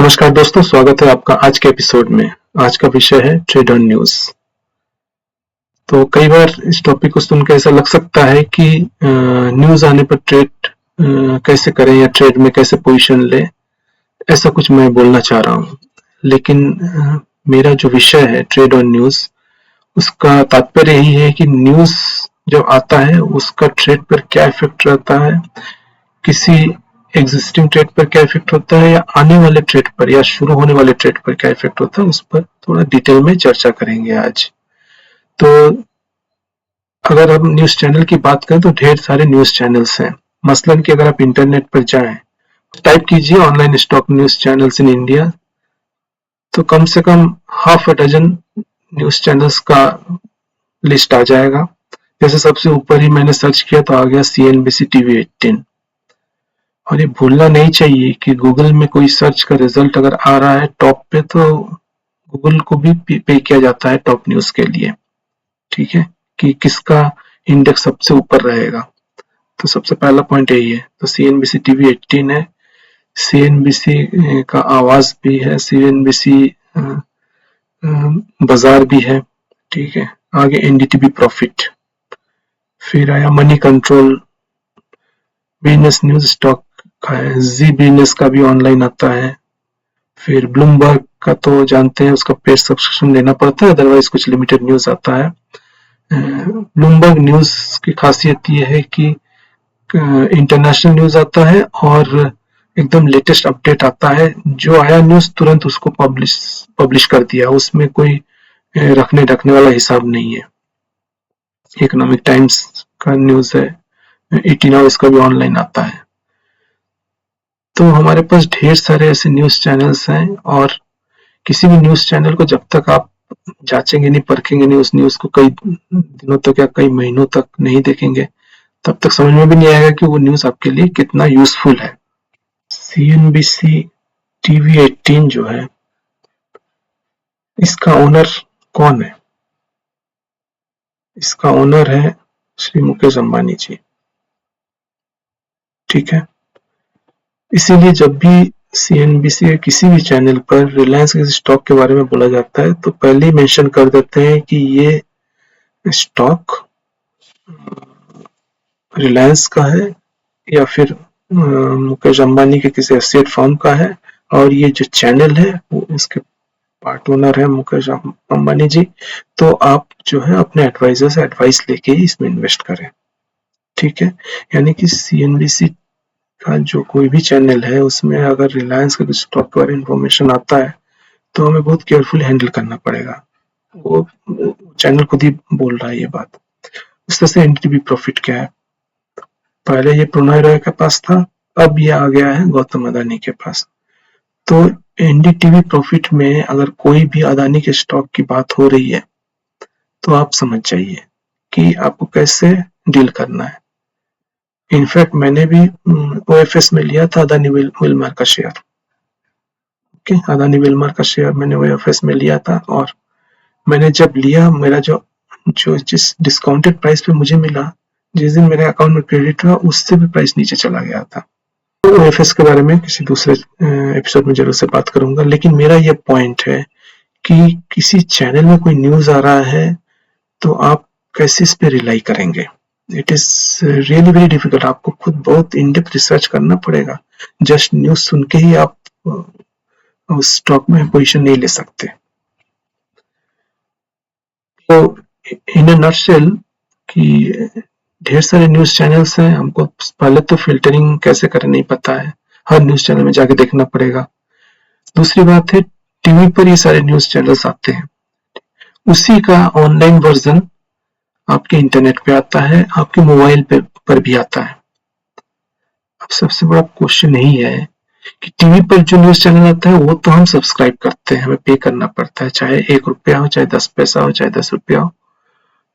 नमस्कार दोस्तों, स्वागत है आपका आज के एपिसोड में। आज का विषय है ट्रेड ऑन न्यूज। तो कई बार इस टॉपिक को सुनकर ऐसा लग सकता है कि न्यूज आने पर ट्रेड कैसे करें या ट्रेड में कैसे पोजीशन ले, ऐसा कुछ मैं बोलना चाह रहा हूँ। लेकिन मेरा जो विषय है ट्रेड ऑन न्यूज, उसका तात्पर्य यही है कि न्यूज जब आता है उसका ट्रेड पर क्या इफेक्ट रहता है, किसी एग्जिस्टिंग ट्रेड पर क्या इफेक्ट होता है या आने वाले ट्रेड पर या शुरू होने वाले ट्रेड पर क्या इफेक्ट होता है, उस पर थोड़ा डिटेल में चर्चा करेंगे आज। तो अगर हम न्यूज चैनल की बात करें तो ढेर सारे न्यूज चैनल्स हैं। मसलन कि अगर आप इंटरनेट पर जाएं, टाइप कीजिए online stock news channels in India, तो कम से कम half a dozen news channels का लिस्ट आ जाएगा। जैसे सबसे ऊपर ही मैंने सर्च किया तो आ गया CNBC TV 18। और ये भूलना नहीं चाहिए कि गूगल में कोई सर्च का रिजल्ट अगर आ रहा है टॉप पे, तो गूगल को भी पे किया जाता है टॉप न्यूज के लिए। ठीक है, कि किसका इंडेक्स सबसे ऊपर रहेगा। तो सबसे पहला पॉइंट यही है। तो CNBC TV 18 है, CNBC का आवाज भी है, CNBC बाजार भी है। ठीक है, आगे NDTV प्रॉफिट, फिर आया money control, business news stock का है, जी बिजनेस का भी ऑनलाइन आता है। फिर ब्लूमबर्ग का तो जानते हैं, उसका पेड सब्सक्रिप्शन लेना पड़ता है, अदरवाइज कुछ लिमिटेड न्यूज आता है। ब्लूमबर्ग न्यूज की खासियत ये है कि इंटरनेशनल न्यूज आता है और एकदम लेटेस्ट अपडेट आता है। जो आया न्यूज तुरंत उसको पब्लिश कर दिया, उसमें कोई रखने ढकने वाला हिसाब नहीं है। इकोनॉमिक टाइम्स का न्यूज है, 18 आवर्स का भी ऑनलाइन आता है। तो हमारे पास ढेर सारे ऐसे न्यूज चैनल्स हैं, और किसी भी न्यूज चैनल को जब तक आप जांचेंगे नहीं, परखेंगे नहीं, उस न्यूज को कई दिनों तक या कई महीनों तक नहीं देखेंगे, तब तक समझ में भी नहीं आएगा कि वो न्यूज आपके लिए कितना यूजफुल है। CNBC TV 18 जो है, इसका ओनर कौन है? इसका ओनर है श्री मुकेश अंबानी जी। ठीक है, इसीलिए जब भी CNBC के किसी भी चैनल पर रिलायंस के स्टॉक के बारे में बोला जाता है तो पहले ही मेंशन कर देते हैं कि ये स्टॉक रिलायंस का है या फिर मुकेश अंबानी के किसी एसेट फर्म का है, और ये जो चैनल है वो इसके पार्ट ओनर है मुकेश अंबानी जी। तो आप जो है अपने एडवाइजर से एडवाइस लेके ही इसमें इन्वेस्ट करें। ठीक है, यानी कि CNBC का जो कोई भी चैनल है उसमें अगर रिलायंस का स्टॉक के बारे में इंफॉर्मेशन आता है तो हमें बहुत केयरफुली हैंडल करना पड़ेगा। वो चैनल खुद ही बोल रहा है ये बात। उस तरह से NDTV प्रॉफिट क्या है, पहले ये प्रणय रॉय के पास था, अब ये आ गया है गौतम अदानी के पास। तो NDTV प्रॉफिट में अगर कोई भी अदानी के स्टॉक की बात हो रही है तो आप समझ जाइए कि आपको कैसे डील करना है। इनफैक्ट मैंने भी OFS में लिया था अदानी विल्मर का शेयर। ओके, अदानी विल्मर का शेयर मैंने OFS में लिया था, और मैंने जब लिया, मेरा जो जिस डिस्काउंटेड प्राइस पे मुझे मिला, जिस दिन मेरे अकाउंट में क्रेडिट हुआ, उससे भी प्राइस नीचे चला गया था। तो OFS के बारे में किसी दूसरे एपिसोड में जरूर से बात करूंगा। लेकिन मेरा ये पॉइंट है कि किसी चैनल में कोई न्यूज आ रहा है तो आप कैसे इस पे रिलाई करेंगे। It is really very difficult. आपको खुद बहुत इन डेप्थ रिसर्च करना पड़ेगा। जस्ट न्यूज सुन के ही आप उस स्टॉक में पोजीशन नहीं ले सकते। तो इन अ नटशेल कि ढेर सारे न्यूज चैनल्स हैं, हमको पहले तो फिल्टरिंग कैसे करें नहीं पता है, हर न्यूज चैनल में जाके देखना पड़ेगा। दूसरी बात है, टीवी पर ये सारे न्यूज चैनल्स आते हैं, उसी का ऑनलाइन वर्जन आपके इंटरनेट पे आता है, आपके मोबाइल पर भी आता है। अब सबसे बड़ा क्वेश्चन यही है कि टीवी पर जो न्यूज चैनल आता है वो तो हम सब्सक्राइब करते हैं, हमें पे करना पड़ता है, चाहे 1 रुपया हो, चाहे 10 पैसा हो, चाहे 10 रुपया हो।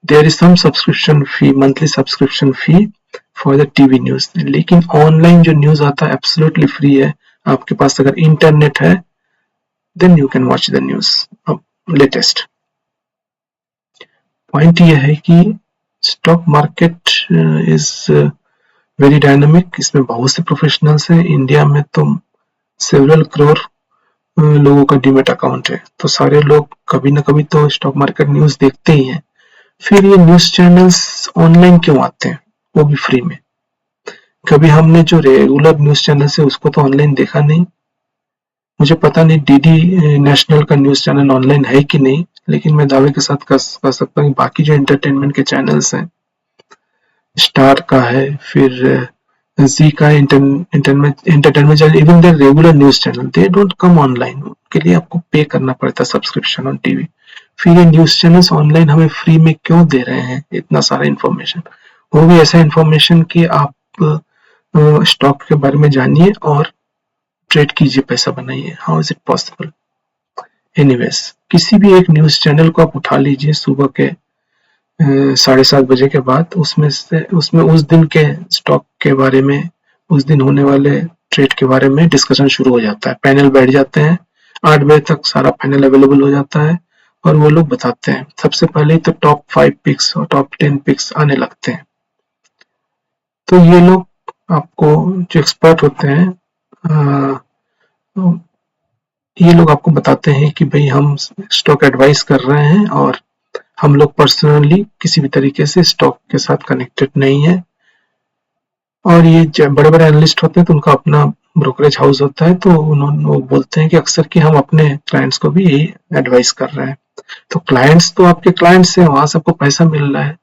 There is some subscription fee, monthly subscription fee for the TV news. लेकिन ऑनलाइन जो न्यूज आता है एब्सोल्युटली फ्री है। आपके पास अगर इंटरनेट है then you can watch the news latest. Point ये है कि stock market is very dynamic. इसमें बहुत से प्रोफेशनल्स हैं। इंडिया में तो सेवरल करोड़ लोगों का डीमैट अकाउंट है, तो सारे लोग कभी ना कभी तो स्टॉक मार्केट न्यूज देखते ही हैं। फिर ये न्यूज चैनल्स ऑनलाइन क्यों आते हैं, वो भी फ्री में? कभी हमने जो रेगुलर न्यूज चैनल है उसको तो ऑनलाइन देखा नहीं। मुझे पता नहीं डीडी नेशनल का न्यूज चैनल ऑनलाइन है कि नहीं, लेकिन मैं दावे के साथ कर सकता हूँ कि बाकी जो एंटरटेनमेंट के चैनल्स हैं, स्टार का है, फिर जी का entertainment channel, even the regular news channel, they don't come online. उनके लिए आपको पे करना पड़ता है सब्सक्रिप्शन ऑन टीवी। फिर ये न्यूज चैनल्स ऑनलाइन हमें फ्री में क्यों दे रहे हैं इतना सारा इन्फॉर्मेशन? वो भी ऐसा इन्फॉर्मेशन कि आप स्टॉक के बारे में जानिए और ट्रेड कीजिए, पैसा बनाइए। How is it possible? Anyways, किसी भी एक न्यूज चैनल को आप उठा लीजिए सुबह के 7:30 बजे के बाद, उसमें उस दिन के स्टॉक के बारे में, उस दिन होने वाले ट्रेड के बारे में डिस्कशन शुरू हो जाता है। पैनल बैठ जाते हैं, 8 बजे तक सारा पैनल अवेलेबल हो जाता है और वो लोग बताते हैं। सबसे पहले तो टॉप 5 पिक्स और टॉप 10 पिक्स आने लगते हैं। तो ये लोग आपको, जो एक्सपर्ट होते हैं, ये लोग आपको बताते हैं कि भाई हम स्टॉक एडवाइस कर रहे हैं और हम लोग पर्सनली किसी भी तरीके से स्टॉक के साथ कनेक्टेड नहीं है। और ये बड़े बड़े एनालिस्ट होते हैं तो उनका अपना ब्रोकरेज हाउस होता है, तो उन्होंने वो बोलते हैं कि अक्सर कि हम अपने क्लाइंट्स को भी यही एडवाइस कर रहे हैं। तो क्लाइंट्स तो आपके क्लाइंट्स हैं, वहां से आपको पैसा मिल रहा है।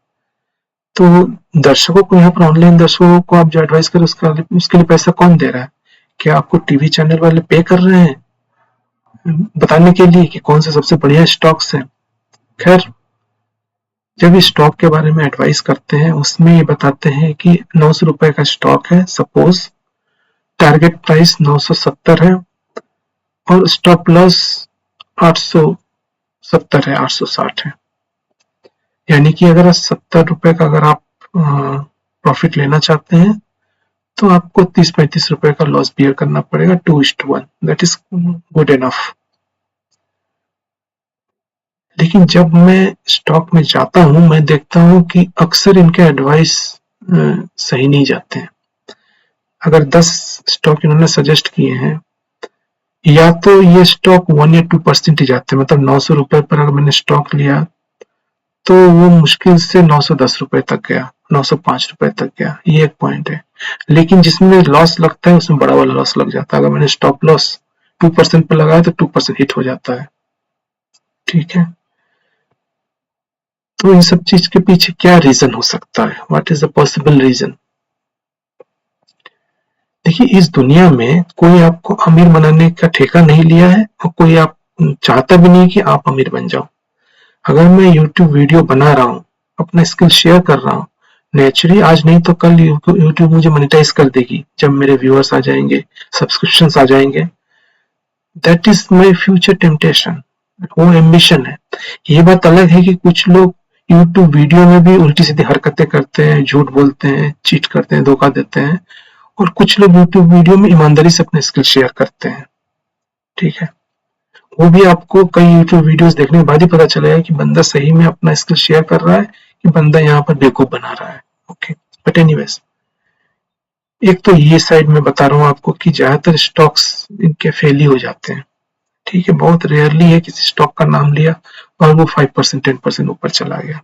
तो दर्शकों को, यहाँ पर ऑनलाइन दर्शकों को आप जो एडवाइस करें उसके लिए पैसा कौन दे रहा है? क्या आपको टीवी चैनल वाले पे कर रहे हैं बताने के लिए कि कौन से सबसे बढ़िया स्टॉक्स हैं? खैर, जब इस स्टॉक के बारे में एडवाइस करते हैं उसमें ये बताते हैं कि 900 रुपए का स्टॉक है, सपोज टारगेट प्राइस 970 है और स्टॉप लॉस 870 है, 860 है। यानी कि अगर 70 रुपए का अगर आप प्रॉफिट लेना चाहते हैं तो आपको 30-35 रुपए का लॉस बियर करना पड़ेगा, 2:1। That is good enough. लेकिन जब मैं स्टॉक में जाता हूं, मैं देखता हूं कि अक्सर इनके एडवाइस सही नहीं जाते हैं। अगर 10 स्टॉक इन्होंने सजेस्ट किए हैं, या तो ये स्टॉक 1 या 2% ही जाते हैं। मतलब 900 रुपए पर अगर मैंने स्टॉक लिया तो वो मुश्किल से 910 रुपए तक गया, 905 रुपए तक गया, ये एक पॉइंट है। लेकिन जिसमें लॉस लगता है उसमें बड़ा वाला लॉस लग जाता है। अगर मैंने स्टॉप लॉस 2% पर लगाया तो 2% हिट हो जाता है। ठीक है, तो इन सब चीज के पीछे क्या रीजन हो सकता है? What is the possible reason? देखिए, इस दुनिया में कोई आपको अमीर बनाने का ठेका नहीं लिया है और कोई आप चाहता भी नहीं कि आप अमीर बन जाओ। अगर मैं YouTube वीडियो बना रहा हूँ, अपना स्किल शेयर कर रहा हूँ, नेचुरली आज नहीं तो कल YouTube मुझे मोनेटाइज कर देगी जब मेरे व्यूअर्स आ जाएंगे, सब्सक्रिप्शंस आ जाएंगे। That is my future temptation, वो एम्बिशन है। ये बात अलग है कि कुछ लोग YouTube वीडियो में भी उल्टी सीधी हरकतें करते हैं, झूठ बोलते हैं, चीट करते हैं, धोखा देते हैं, और कुछ लोग YouTube वीडियो में ईमानदारी से अपने स्किल शेयर करते हैं। ठीक है, वो भी आपको कई YouTube वीडियोस देखने के बाद ही पता चलेगा कि बंदा सही में अपना स्किल शेयर कर रहा है कि बंदा यहाँ पर बेवकूफ बना रहा है। ओके, बट एनीवेज, एक तो ये साइड में बता रहा हूँ आपको कि ज्यादातर स्टॉक्स इनके फेल ही हो जाते हैं। ठीक है, बहुत रेयरली है किसी स्टॉक का नाम लिया और वो 5% 10% ऊपर चला गया।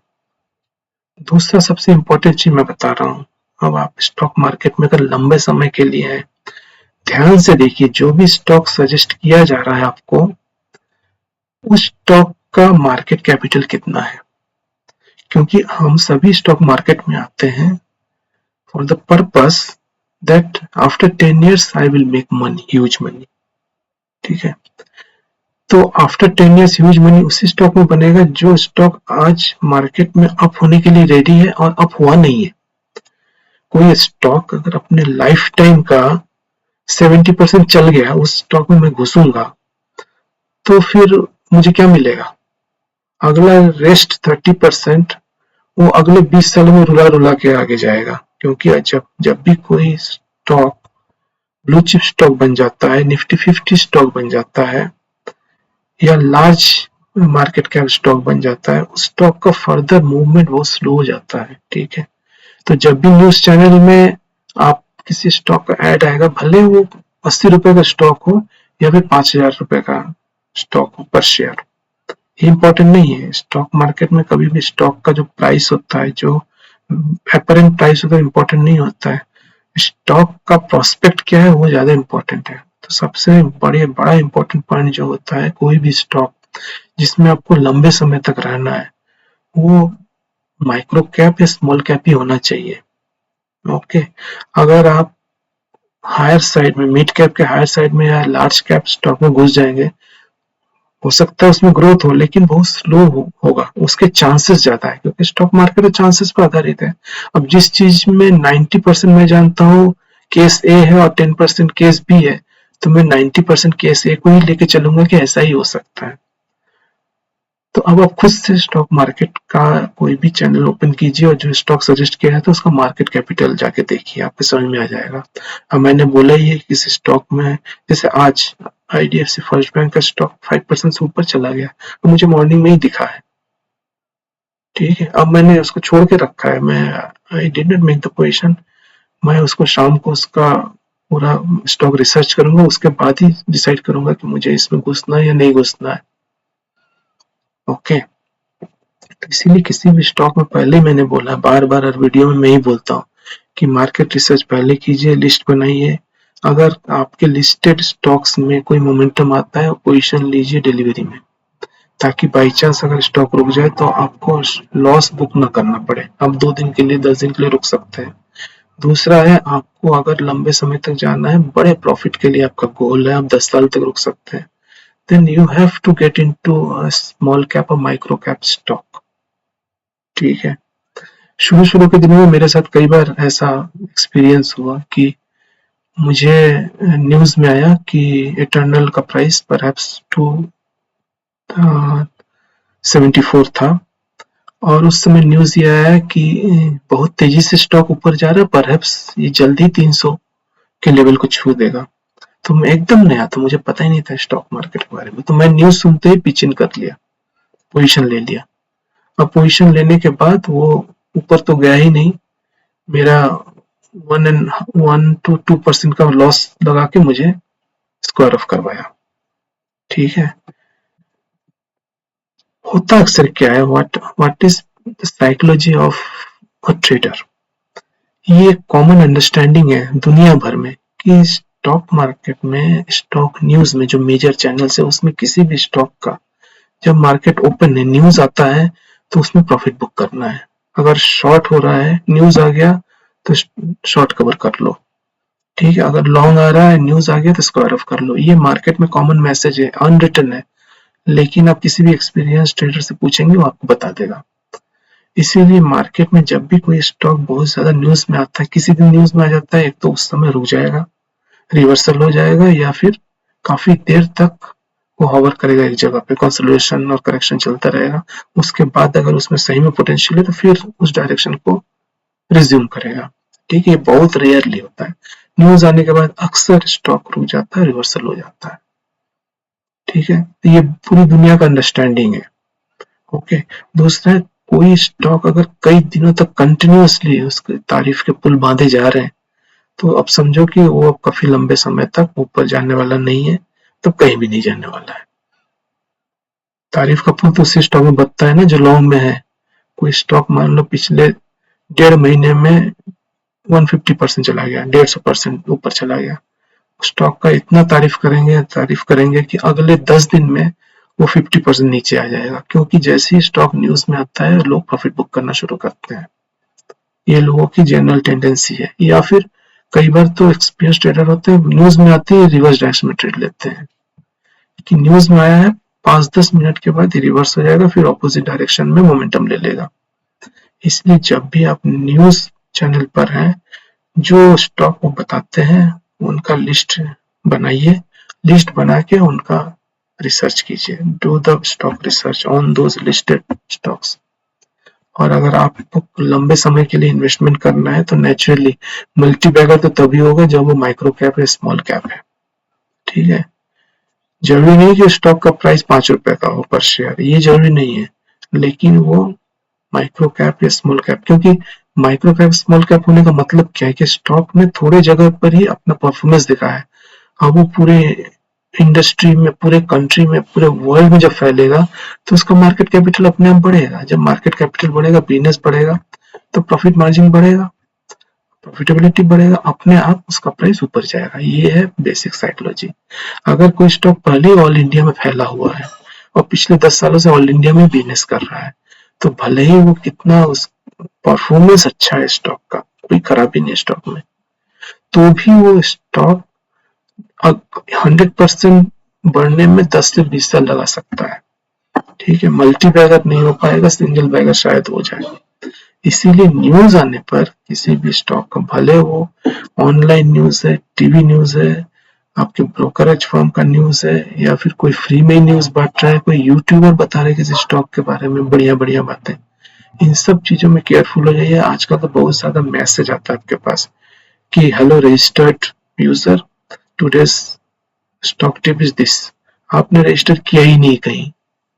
दूसरा सबसे इंपॉर्टेंट चीज मैं बता रहा हूँ, अब आप स्टॉक मार्केट में अगर लंबे समय के लिए हैं, ध्यान से देखिए, जो भी स्टॉक सजेस्ट किया जा रहा है आपको, उस स्टॉक का मार्केट कैपिटल कितना है। क्योंकि हम सभी स्टॉक मार्केट में आते हैं for the purpose that after 10 years I will make money, huge money. ठीक है, तो आफ्टर 10 years ह्यूज मनी उसी स्टॉक में बनेगा जो स्टॉक आज मार्केट में अप होने के लिए रेडी है और अप हुआ नहीं है। कोई स्टॉक अगर अपने लाइफ टाइम का 70% चल गया, उस स्टॉक में मैं घुसूंगा तो फिर मुझे क्या मिलेगा? अगला रेस्ट 30% वो अगले 20 सालों में रुला रुला के आगे जाएगा। क्योंकि जब भी कोई स्टॉक ब्लू चिप स्टॉक बन जाता है, निफ्टी 50 स्टॉक बन जाता है, या लार्ज मार्केट कैप स्टॉक बन जाता है, उस स्टॉक का फर्दर मूवमेंट बहुत स्लो हो जाता है। ठीक है, तो जब भी न्यूज चैनल में आप किसी स्टॉक का ऐड आएगा, भले वो 80 रुपए का स्टॉक हो, या फिर 5,000 रुपए का स्टॉक हो पर शेयर। ये इंपॉर्टेंट नहीं है। स्टॉक मार्केट में कभी भी स्टॉक का जो प्राइस होता है, जो एपरेंट प्राइस होता है, इंपॉर्टेंट नहीं होता है। स्टॉक का प्रोस्पेक्ट क्या है वो ज्यादा इंपॉर्टेंट है। तो सबसे बड़ा इंपॉर्टेंट पॉइंट जो होता है कोई भी स्टॉक जिसमें आपको लंबे समय तक रहना है, वो माइक्रो कैप या स्मॉल कैप ही होना चाहिए। ओके, अगर आप हायर साइड में, मिड कैप के हायर साइड में या लार्ज कैप स्टॉक में घुस जाएंगे, हो सकता है उसमें ग्रोथ हो लेकिन बहुत स्लो होगा, उसके चांसेस ज्यादा है, क्योंकि स्टॉक मार्केट चांसेस पर आधारित है। अब जिस चीज में 90% मैं जानता हूँ केस ए है और 10% केस बी है, तो मैं 90% केस ए को ही लेके चलूंगा कि ऐसा ही हो सकता है। तो अब आप खुद से स्टॉक मार्केट का कोई भी चैनल ओपन कीजिए और जो स्टॉक सजेस्ट किया है तो उसका मार्केट कैपिटल जाके देखिए, आपको समझ में आ जाएगा। अब मैंने बोला ही है कि किसी स्टॉक में, जैसे आज आईडीएफसी फर्स्ट बैंक का स्टॉक 5% से ऊपर चला गया, तो मुझे मॉर्निंग में ही दिखा है। ठीक है, अब मैंने उसको छोड़ के रखा है, मैं I did not make the position. मैं उसको शाम को उसका पूरा स्टॉक रिसर्च करूंगा, उसके बाद ही डिसाइड करूंगा कि मुझे इसमें घुसना है या नहीं घुसना है। ओके, इसीलिए किसी भी स्टॉक में पहले ही मैंने बोला, बार बार हर वीडियो में मैं ही बोलता हूँ कि मार्केट रिसर्च पहले कीजिए, लिस्ट बनाइए। अगर आपके लिस्टेड स्टॉक्स में कोई मोमेंटम आता है, पोजीशन लीजिए डिलीवरी में, ताकि बाई चांस अगर स्टॉक रुक जाए तो आपको लॉस बुक ना करना पड़े। आप 2 दिन के लिए, 10 दिन के लिए रुक सकते हैं। दूसरा है, आपको अगर लंबे समय तक जाना है, बड़े प्रॉफिट के लिए आपका गोल है, आप 10 साल तक रुक सकते हैं, then you have to get into a small cap और माइक्रो कैप स्टॉक। ठीक है, शुरू शुरू के दिनों में मेरे साथ कई बार ऐसा एक्सपीरियंस हुआ कि मुझे न्यूज में आया कि इटर्नल का प्राइस परहैप्स 274 था, और उस समय न्यूज ये आया कि बहुत तेजी से स्टॉक ऊपर जा रहा है, परहैप्स ये जल्दी 300 के लेवल को छू देगा। तो मैं एकदम नया था, मुझे पता ही नहीं था स्टॉक मार्केट के बारे में, तो मैं न्यूज सुनते ही पिच इन कर लिया, पोजीशन ले लिया। अब पोजीशन लेने के बाद वो ऊपर तो गया ही नहीं, मेरा 1 to 2% का लॉस लगा के मुझे स्क्वायर ऑफ करवाया। ठीक है, होता अक्सर क्या है, what is the psychology of a trader, ये कॉमन अंडरस्टैंडिंग है दुनिया भर में कि स्टॉक मार्केट में, स्टॉक न्यूज में, जो मेजर चैनल्स है उसमें किसी भी स्टॉक का जब मार्केट ओपन है, न्यूज आता है तो उसमें प्रॉफिट बुक करना है। अगर शॉर्ट हो रहा है, न्यूज आ गया तो शॉर्ट कवर कर लो। ठीक है, अगर लॉन्ग आ रहा है, न्यूज आ गया तो स्क्वायर ऑफ कर लो। ये मार्केट में कॉमन मैसेज है, अनरिटन है, लेकिन आप किसी भी एक्सपीरियंस ट्रेडर से पूछेंगे वो आपको बता देगा। इसीलिए मार्केट में जब भी कोई स्टॉक बहुत ज्यादा न्यूज में आता है, किसी दिन न्यूज में आ जाता है, एक तो उस समय रुक जाएगा, रिवर्सल हो जाएगा, या फिर काफी देर तक वो होवर करेगा एक जगह पे, कंसोलिडेशन और करेक्शन चलता रहेगा। उसके बाद अगर उसमें सही में पोटेंशियल है तो फिर उस डायरेक्शन को रिज्यूम करेगा। ठीक है, ये बहुत रेयरली होता है। न्यूज आने के बाद अक्सर स्टॉक रुक जाता है, रिवर्सल हो जाता है। ठीक है, तो ये पूरी दुनिया का अंडरस्टैंडिंग है। ओके, दूसरा, कोई स्टॉक अगर कई दिनों तक कंटिन्यूअसली उसके तारीफ के पुल बांधे जा रहे हैं, तो अब समझो कि वो अब काफी लंबे समय तक ऊपर जाने वाला नहीं है, तो कहीं भी नहीं जाने वाला है। तारीफ का पुल तो उसी स्टॉक में बचता है ना जो लॉन्ग में है। कोई स्टॉक मान लो पिछले 1.5 महीने में 150% चला गया, 150% ऊपर चला गया, स्टॉक का इतना तारीफ करेंगे कि अगले 10 दिन में वो 50% नीचे आ जाएगा, क्योंकि जैसे ही स्टॉक न्यूज में आता है लोग प्रॉफिट बुक करना शुरू करते हैं। ये लोगों की जनरल टेंडेंसी है। या फिर कई बार तो एक्सपीरियंस ट्रेडर होते हैं, न्यूज में आते ही रिवर्स डायरेक्शन में ट्रेड लेते हैं कि न्यूज में आया है, 5-10 मिनट के बाद ये रिवर्स हो जाएगा, फिर ऑपोजिट डायरेक्शन में मोमेंटम ले लेगा। इसलिए जब भी आप न्यूज चैनल पर हैं, जो स्टॉक वो बताते हैं उनका लिस्ट बनाइए, लिस्ट बना के उनका रिसर्च कीजिए, do the stock research on those listed stocks. और अगर आपको लंबे समय के लिए इन्वेस्टमेंट करना है तो नेचुरली मल्टी बैगर तो तभी होगा जब वो माइक्रो कैप या स्मॉल कैप है। ठीक है, जरूरी नहीं कि स्टॉक का प्राइस 5 रुपए का हो पर शेयर, ये जरूरी नहीं है, लेकिन वो माइक्रो कैप या स्मॉल कैप, क्योंकि माइक्रो कैप स्मॉल कैप होने का मतलब क्या है कि स्टॉक ने थोड़े जगह पर ही अपना परफॉर्मेंस दिखाया है। अब वो पूरे इंडस्ट्री में, पूरे कंट्री में, पूरे वर्ल्ड में जब फैलेगा तो उसका मार्केट कैपिटल अपने आप बढ़ेगा। जब मार्केट कैपिटल बढ़ेगा, बिजनेस बढ़ेगा, तो प्रॉफिट मार्जिन बढ़ेगा, प्रॉफिटेबिलिटी बढ़ेगा, अपने आप उसका प्राइस ऊपर जाएगा। ये है बेसिक साइकोलॉजी। अगर कोई स्टॉक पहले ही ऑल इंडिया में फैला हुआ है और पिछले 10 सालों से ऑल इंडिया में बिजनेस कर रहा है, तो भले ही वो कितना उस परफॉर्मेंस अच्छा है स्टॉक का, कोई खराबी नहीं स्टॉक में, तो भी वो स्टॉक 100% बढ़ने में 10 से 20 साल लगा सकता है। ठीक है, मल्टी बैगर नहीं हो पाएगा, सिंगल बैगर शायद हो जाए। इसीलिए न्यूज आने पर किसी भी स्टॉक का, भले वो ऑनलाइन न्यूज है, टीवी न्यूज है, आपके ब्रोकरेज फर्म का न्यूज है, या फिर कोई फ्री में न्यूज बांट रहा है, कोई यूट्यूबर बता रहे किसी स्टॉक के बारे में बढ़िया बढ़िया बातें, इन सब चीजों में केयरफुल हो जाइए। आजकल तो बहुत ज्यादा मैसेज आता है आपके पास कि hello registered user, today's stock tip is this. आपने रजिस्टर किया ही नहीं कहीं,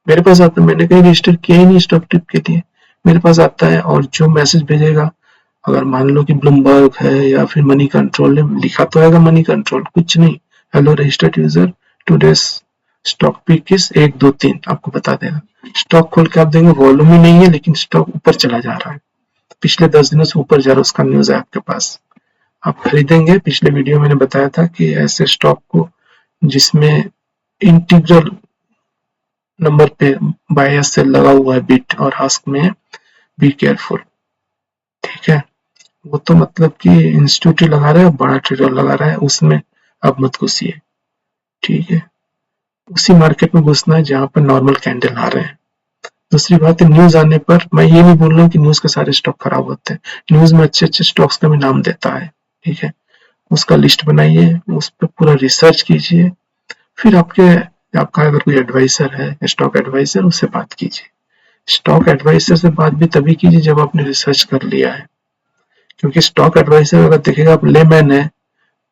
मेरे पास आता है, मैंने कहीं रजिस्टर किया ही नहीं स्टॉक टिप के लिए, मेरे पास आता है। और जो मैसेज भेजेगा, अगर मान लो कि ब्लूमबर्ग है या फिर मनी कंट्रोल है, लिखा तो आएगा मनी कंट्रोल, कुछ नहीं, hello registered user, today's stock pick is 1 2 3 आपको बता देगा। स्टॉक खोल के आप देंगे, वॉल्यूम ही नहीं है, लेकिन स्टॉक ऊपर चला जा रहा है, पिछले 10 दिनों से ऊपर जा रहा है, उसका न्यूज है आपके पास, आप खरीदेंगे। पिछले वीडियो मैंने बताया था कि ऐसे स्टॉक को जिसमें इंटीग्रल नंबर पे बाय या सेल लगा हुआ है, बिट और आस्क में, बी केयरफुल। ठीक है, वो तो मतलब कि इंस्टीट्यूट ही लगा रहा है, बड़ा ट्रेडर लगा रहा है, उसमें अब मत घुसिए। ठीक है, उसी मार्केट में घुसना है जहां पर नॉर्मल कैंडल आ रहे हैं। दूसरी बात है, न्यूज आने पर मैं ये नहीं बोल रहा हूँ कि न्यूज के सारे स्टॉक खराब होते हैं, न्यूज में अच्छे अच्छे स्टॉक्स का भी नाम देता है। ठीक है, उसका लिस्ट बनाइए, उस पर पूरा रिसर्च कीजिए, फिर आपका अगर कोई एडवाइजर है, स्टॉक एडवाइजर, उससे बात कीजिए। स्टॉक एडवाइजर से बात भी तभी कीजिए जब आपने रिसर्च कर लिया है, क्योंकि स्टॉक एडवाइजर अगर देखेगा आप लेमैन है,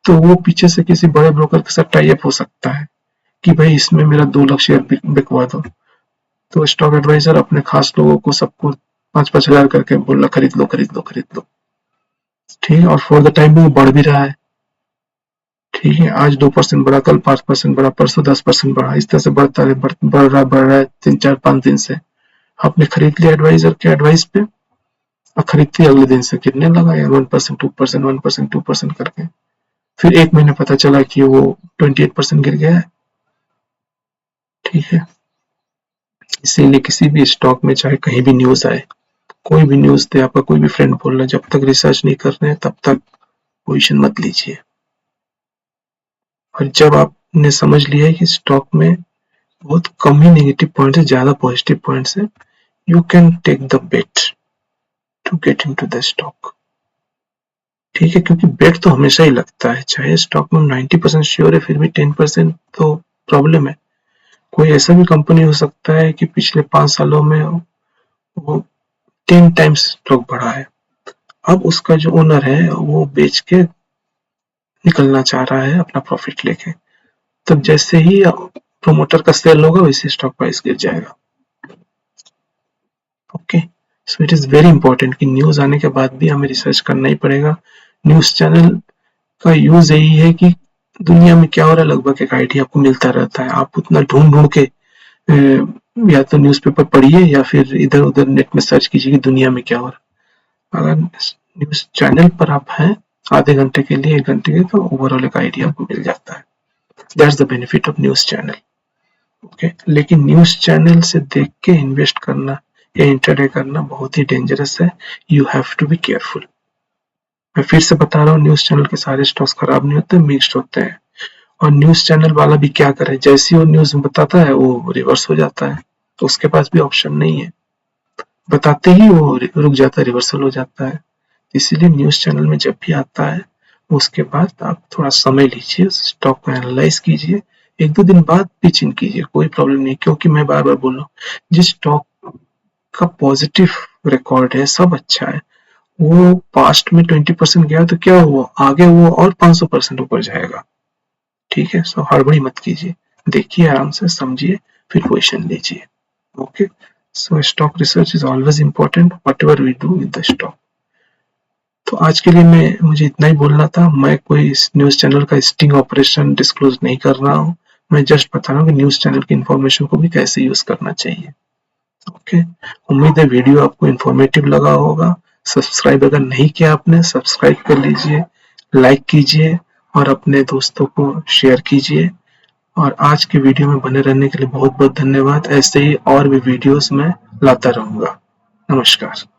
तो वो पीछे से किसी बड़े ब्रोकर के साथ टाई अप हो सकता है कि भाई इसमें मेरा 2 लाख शेयर बिकवा दो, तो स्टॉक एडवाइजर अपने खास लोगों को सबको 5-5 हजार करके बोला खरीद लो खरीद लो खरीद लो। ठीक है, और फॉर द टाइम भी वो बढ़ भी रहा है। ठीक है, आज 2% बढ़ा, कल 5% बढ़ा, परसों 10% बढ़ा, इस तरह से बढ़ता है, बढ़ रहा है 3 4 5 दिन से। आपने खरीद लिया एडवाइजर के एडवाइस पे, और खरीदते ही अगले दिन से गिरने लगा यार, 1% 2% 1% 2% करके, फिर एक महीने पता चला कि वो 28% गिर गया है। ठीक है, इसीलिए किसी भी स्टॉक में चाहे कहीं भी न्यूज आए, कोई भी न्यूज दे, आपका कोई भी फ्रेंड बोल रहा है, जब तक रिसर्च नहीं कर रहे हैं तब तक पोजीशन मत लीजिए। और जब आपने समझ लिया है कि स्टॉक में बहुत कम ही नेगेटिव पॉइंट्स है, ज्यादा पॉजिटिव पॉइंट्स है, you can take the bet to get into the stock. ठीक है, क्योंकि बेट तो हमेशा ही लगता है, चाहे स्टॉक में 90% श्योर है फिर भी 10% तो प्रॉब्लम है। कोई ऐसा भी कंपनी हो सकता है कि पिछले 5 सालों में वो 10 टाइम्स स्टॉक बढ़ा है, अब उसका जो ओनर है वो बेच के निकलना चाह रहा है अपना प्रॉफिट लेके, तब जैसे ही प्रोमोटर का सेल होगा वैसे स्टॉक प्राइस गिर जाएगा। Okay, so it is very important कि न्यूज आने के बाद भी हमें रिसर्च करना ही पड़ेगा। न्यूज चैनल का यूज यही है कि दुनिया में क्या हो रहा है लगभग एक आइडिया आपको मिलता रहता है, आप उतना ढूंढ ढूंढ के या तो न्यूज़पेपर पढ़िए या फिर इधर उधर नेट में सर्च कीजिए कि दुनिया में क्या हो रहा है। अगर न्यूज चैनल पर आप हैं आधे घंटे के लिए, 1 घंटे के, तो ओवरऑल एक आइडिया आपको मिल जाता है। That's the benefit of news channel. Okay, लेकिन न्यूज चैनल से देख के इन्वेस्ट करना या इंटरडे करना बहुत ही डेंजरस है, you have to be careful. मैं फिर से बता रहा हूँ, न्यूज चैनल के सारे स्टॉक्स खराब नहीं होते, मिक्स्ड होते हैं। और न्यूज चैनल वाला भी क्या करे, जैसे वो न्यूज में बताता है वो रिवर्स हो जाता है, तो उसके पास भी ऑप्शन नहीं है, बताते ही वो रुक जाता है, रिवर्सल हो जाता है। इसीलिए न्यूज चैनल में जब भी आता है उसके बाद आप थोड़ा समय लीजिए, स्टॉक को एनालाइज कीजिए, 1 2 दिन बाद पिच इन कीजिए, कोई प्रॉब्लम नहीं। क्योंकि मैं बार बार बोल रहा हूँ, जिस स्टॉक का पॉजिटिव रिकॉर्ड है, सब अच्छा है, वो पास्ट में 20% गया तो क्या हुआ, आगे वो और 500% ऊपर जाएगा। ठीक है, सो हड़बड़ी मत कीजिए, देखिए आराम से, समझिए, फिर पोजिशन लीजिए। Okay, so stock research is always important whatever we do with the stock. तो आज के लिए मुझे इतना ही बोलना था। मैं कोई न्यूज चैनल का स्टिंग ऑपरेशन डिस्क्लोज नहीं कर रहा हूँ, मैं जस्ट बता रहा हूँ कि न्यूज़ चैनल की इन्फॉर्मेशन को भी कैसे यूज करना चाहिए। ओके, उम्मीद है वीडियो आपको इन्फॉर्मेटिव लगा होगा। सब्सक्राइब अगर नहीं किया आपने, सब्सक्राइब कर लीजिए, लाइक कीजिए और अपने दोस्तों को शेयर कीजिए। और आज के वीडियो में बने रहने के लिए बहुत बहुत धन्यवाद। ऐसे ही और भी वीडियोस मैं लाता रहूंगा। नमस्कार।